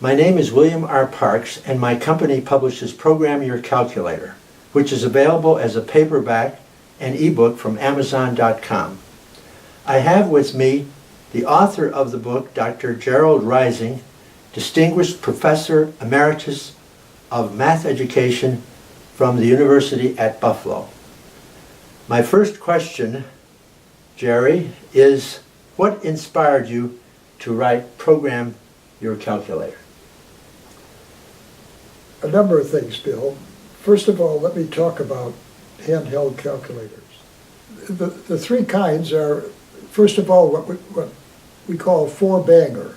My name is William R. Parks, and my company publishes Program Your Calculator, which is available as a paperback and ebook from Amazon.com. I have with me the author of the book, Dr. Gerald Rising, Distinguished Professor Emeritus of Math Education from the University at Buffalo. My first question, Jerry, is what inspired you to write Program Your Calculator? A number of things, Bill. First of all, let me talk about handheld calculators. The three kinds are, first of all, what we call a four-banger,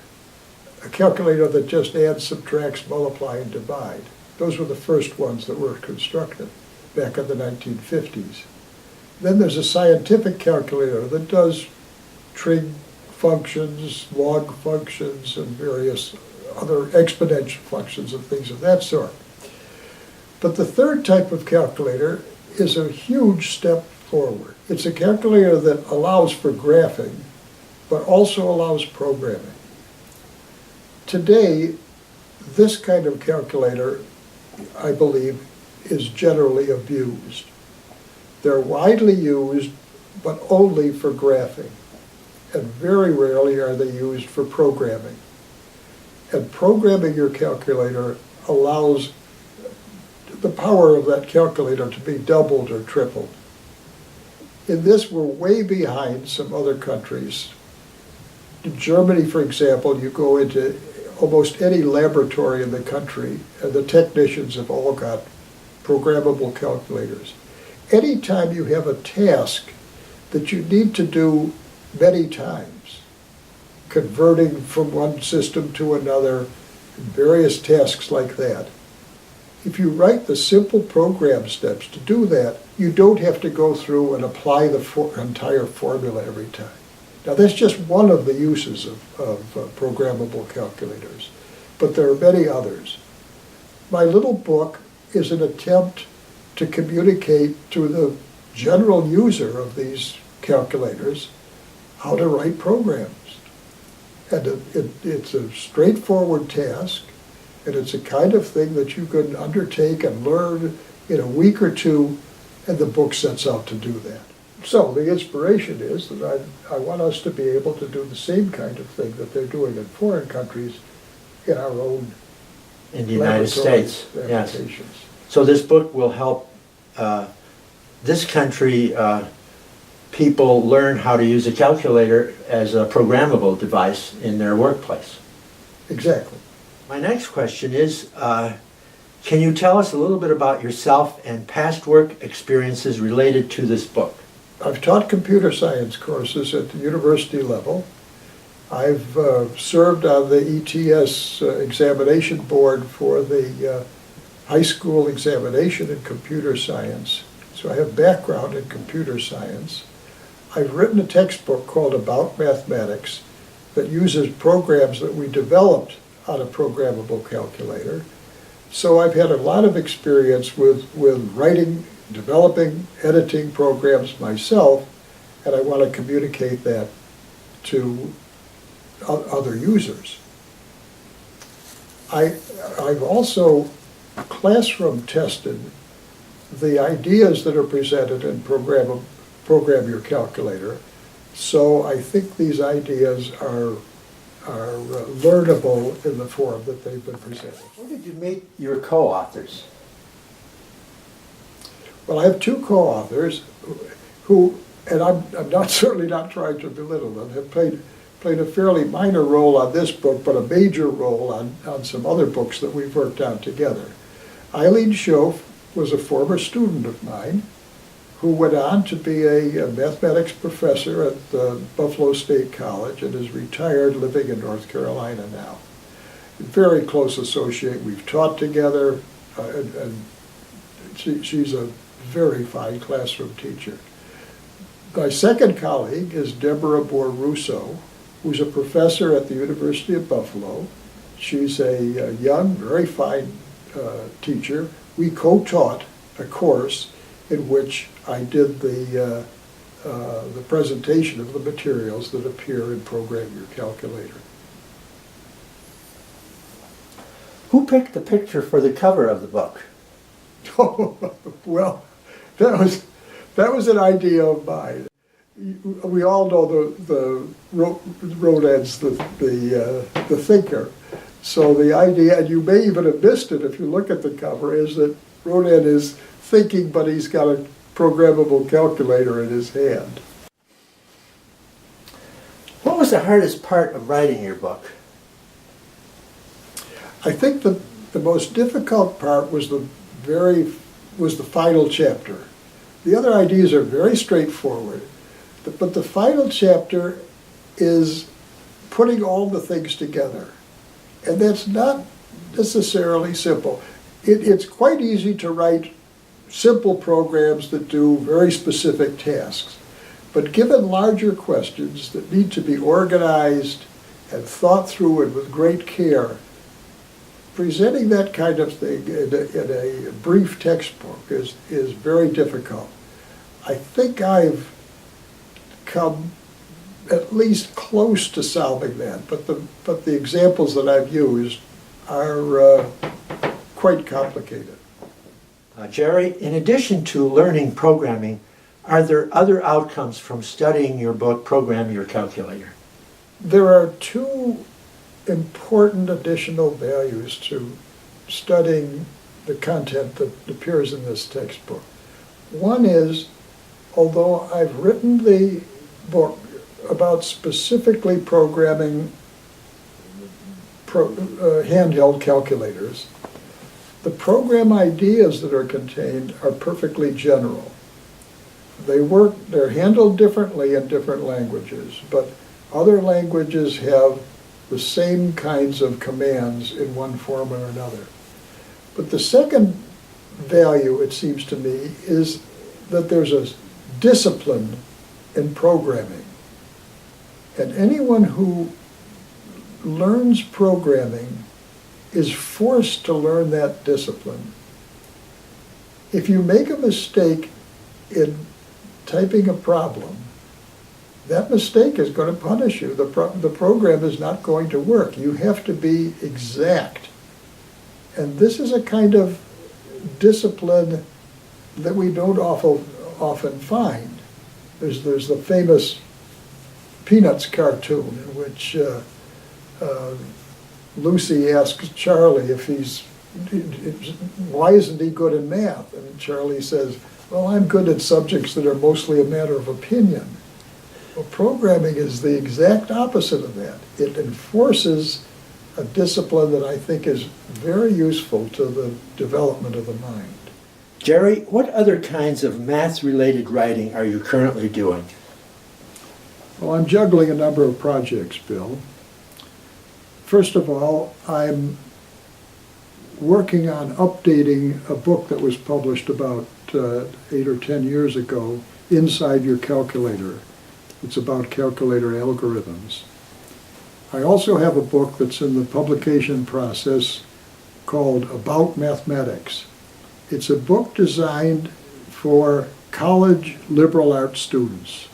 a calculator that just adds, subtracts, multiply, and divide. Those were the first ones that were constructed back in the 1950s. Then there's a scientific calculator that does trig functions, log functions, and various other exponential functions and things of that sort. But the third type of calculator is a huge step forward. It's a calculator that allows for graphing, but also allows programming. Today, this kind of calculator, I believe, is generally abused. They're widely used, but only for graphing, and very rarely are they used for programming. And programming your calculator allows the power of that calculator to be doubled or tripled. In this, we're way behind some other countries. In Germany, for example, you go into almost any laboratory in the country, and the technicians have all got programmable calculators. Anytime you have a task that you need to do many times, converting from one system to another, various tasks like that. If you write the simple program steps to do that, you don't have to go through and apply the entire formula every time. Now that's just one of the uses of programmable calculators, but there are many others. My little book is an attempt to communicate to the general user of these calculators how to write programs. And it's a straightforward task, and it's a kind of thing that you can undertake and learn in a week or two, and the book sets out to do that. So the inspiration is that I want us to be able to do the same kind of thing that they're doing in foreign countries in our own in the United States. Yes. Applications. So this book will help this country people learn how to use a calculator as a programmable device in their workplace. Exactly. My next question is, can you tell us a little bit about yourself and past work experiences related to this book? I've taught computer science courses at the university level. I've served on the ETS examination board for the high school examination in computer science. So I have background in computer science. I've written a textbook called About Mathematics that uses programs that we developed on a programmable calculator. So I've had a lot of experience with writing, developing, editing programs myself, and I want to communicate that to other users. I've also classroom tested the ideas that are presented in Program Your Calculator. So I think these ideas are learnable in the form that they've been presented. Where did you meet your co-authors? Well, I have two co-authors who, and I'm not certainly not trying to belittle them, have played a fairly minor role on this book, but a major role on some other books that we've worked on together. Eileen Schoaf was a former student of mine who went on to be a mathematics professor at Buffalo State College and is retired, living in North Carolina now. Very close associate. We've taught together, and she's a very fine classroom teacher. My second colleague is Deborah Boer-Russo, who's a professor at the University of Buffalo. She's a young, very fine teacher. We co-taught a course in which I did the presentation of the materials that appear in Program Your Calculator. Who picked the picture for the cover of the book? Well, that was an idea of mine. We all know the Rodin's the thinker. So the idea, and you may even have missed it if you look at the cover, is that Rodin is thinking, but he's got a programmable calculator in his hand. What was the hardest part of writing your book? I think the most difficult part was the final chapter. The other ideas are very straightforward, but the final chapter is putting all the things together. And that's not necessarily simple. It's quite easy to write simple programs that do very specific tasks. But given larger questions that need to be organized and thought through and with great care, presenting that kind of thing in a brief textbook is very difficult. I think I've come at least close to solving that, but the examples that I've used are quite complicated. Jerry, in addition to learning programming, are there other outcomes from studying your book, Program Your Calculator? There are two important additional values to studying the content that appears in this textbook. One is, although I've written the book about specifically programming handheld calculators, the program ideas that are contained are perfectly general. They're handled differently in different languages, but other languages have the same kinds of commands in one form or another. But the second value, it seems to me, is that there's a discipline in programming. And anyone who learns programming is forced to learn that discipline. If you make a mistake in typing a problem, that mistake is going to punish you. The program is not going to work. You have to be exact. And this is a kind of discipline that we don't often find. There's the famous Peanuts cartoon in which Lucy asks Charlie why isn't he good in math? And Charlie says, well, I'm good at subjects that are mostly a matter of opinion. Well, programming is the exact opposite of that. It enforces a discipline that I think is very useful to the development of the mind. Jerry, what other kinds of math-related writing are you currently doing? Well, I'm juggling a number of projects, Bill. First of all, I'm working on updating a book that was published about 8 or 10 years ago, Inside Your Calculator. It's about calculator algorithms. I also have a book that's in the publication process called About Mathematics. It's a book designed for college liberal arts students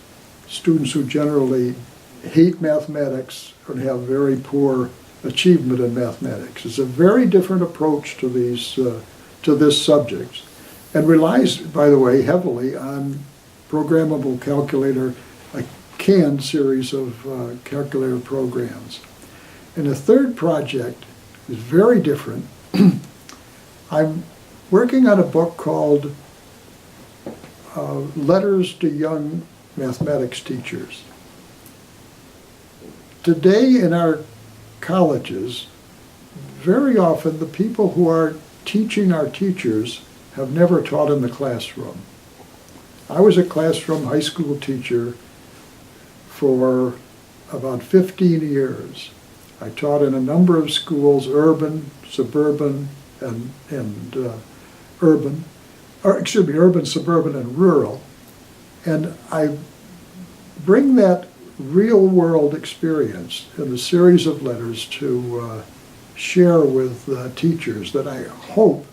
who generally hate mathematics and have very poor achievement in mathematics. It's a very different approach to this subject, and relies, by the way, heavily on programmable calculator, a canned series of calculator programs. And a third project is very different. I'm working on a book called Letters to Young Mathematics Teachers. Today in our colleges, very often the people who are teaching our teachers have never taught in the classroom. I was a classroom high school teacher for about 15 years. I taught in a number of schools, urban, suburban, urban, suburban, and rural. And I bring that real-world experience in a series of letters to share with teachers that I hope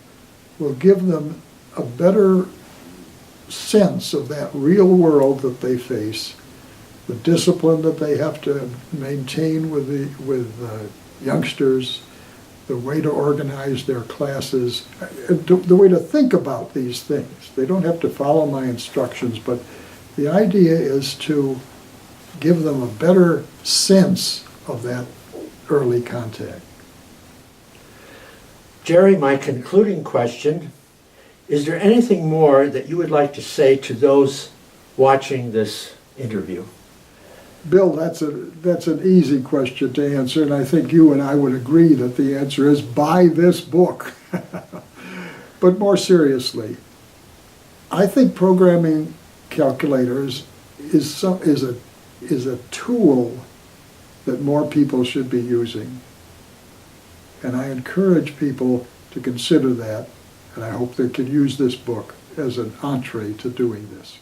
will give them a better sense of that real world that they face, the discipline that they have to maintain with youngsters, the way to organize their classes, the way to think about these things. They don't have to follow my instructions, but the idea is to give them a better sense of that early contact. Jerry, my concluding question, is there anything more that you would like to say to those watching this interview? Bill, that's an easy question to answer, and I think you and I would agree that the answer is buy this book. But more seriously, I think programming calculators is a tool that more people should be using. And I encourage people to consider that, and I hope they can use this book as an entree to doing this.